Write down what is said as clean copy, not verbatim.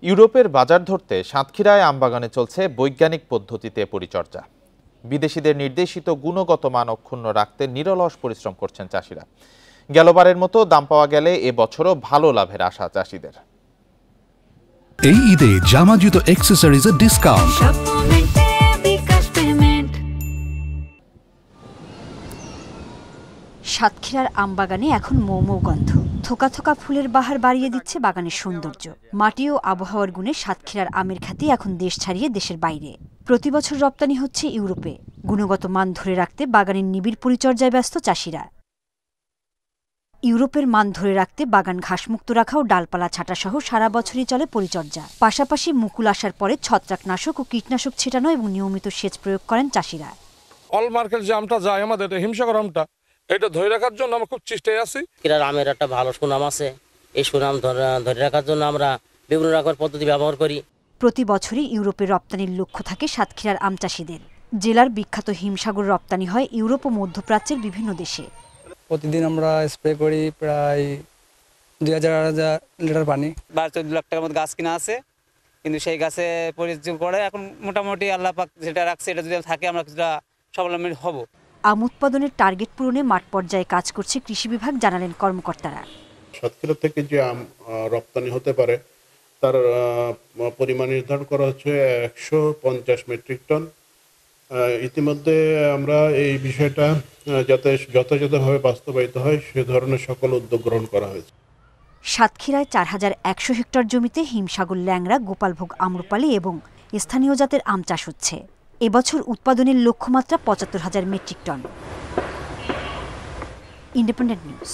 ইউরোপের বাজার ধরতে সাতক্ষীরায় আমবাগানে চলছে বৈজ্ঞানিক পদ্ধতিতে পরিচর্যা। বিদেশিদের নির্দেশিত গুণগত মান অক্ষুণ্ণ রাখতে নিরলস পরিশ্রম করছেন চাষিরা। গেলবারের মতো দাম পাওয়া গেলে এবছরও ভালো লাভের আশা চাষিদের। এই ঈদে জামা জুতো অ্যাকসেসরিজের ডিসকাউন্ট। সাতক্ষীরার আমবাগানে এখন মৌ মৌ গন্ধ। থোকা থোকা ফুলের বাহার বাড়িয়ে দিচ্ছে বাগানের সৌন্দর্য। মাটি ও আবহাওয়ার গুণে সাতক্ষীরার আমের খ্যাতি এখন দেশ ছাড়িয়ে দেশের বাইরে। প্রতি বছর রপ্তানি হচ্ছে ইউরোপে। গুণগত মান ধরে রাখতে বাগানের নিবিড় পরিচর্যায় ব্যস্ত চাষিরা। ইউরোপের মান ধরে রাখতে বাগান ঘাসমুক্ত রাখা ও ডালপালা ছাঁটা সহ সারা বছরই চলে পরিচর্যা। পাশাপাশি মুকুল আসার পরে ছত্রাকনাশক ও কীটনাশক ছেটানো এবং নিয়মিত সেচ প্রয়োগ করেন চাষিরা। অল মার্কেট যে আমটা যায় আমাদের হিমসাগর আমটা, এটা ধরে রাখার জন্য আমরা খুব চেষ্টায় আছি। আমের একটা ভালো সুনাম আছে, এই সুনাম ধরে রাখার জন্য আমরা বিভিন্ন রকমের পদ্ধতি ব্যবহার করি। প্রতি বছরই ইউরোপে রপ্তানির লক্ষ্য থাকে সাতক্ষীরার আম চাষিদের। জেলার বিখ্যাত হিমসাগর রপ্তানি হয় ইউরোপ ও মধ্যপ্রাচ্যের বিভিন্ন দেশে। প্রতিদিন আমরা স্প্রে করি প্রায় 2000 লিটার পানি। 12-14 লাখ টাকার মতো গাছ কিনা আছে, কিন্তু সেই গাছে পরিচর্যা করে এখন মোটামুটি আল্লাহ পাক যেটা রাখছে এটা যদি থাকে আমরা কিছুটা স্বাবলম্বী হব। আম উৎপাদনের টার্গেট পূরণে মাঠ পর্যায়ে কাজ করছে কৃষি বিভাগ, জানালেন কর্মকর্তারা। সাতক্ষীরা থেকে যে আম রপ্তানি হতে পারে তার পরিমাণ নির্ধারণ করা হচ্ছে 150 মেট্রিক টন। ইতিমধ্যে আমরা এই বিষয়টা যাতে যথাযথভাবে বাস্তবায়িত হয় সে ধরনের সকল উদ্যোগ গ্রহণ করা হয়েছে। সাতক্ষীরায় 4100 হেক্টর জমিতে হিমসাগর, ল্যাংড়া, গোপালভোগ, আম্রপালি এবং স্থানীয় জাতের আম চাষ হচ্ছে। এবছর উৎপাদনের লক্ষ্যমাত্রা 75,000 মেট্রিক টন। Independent news.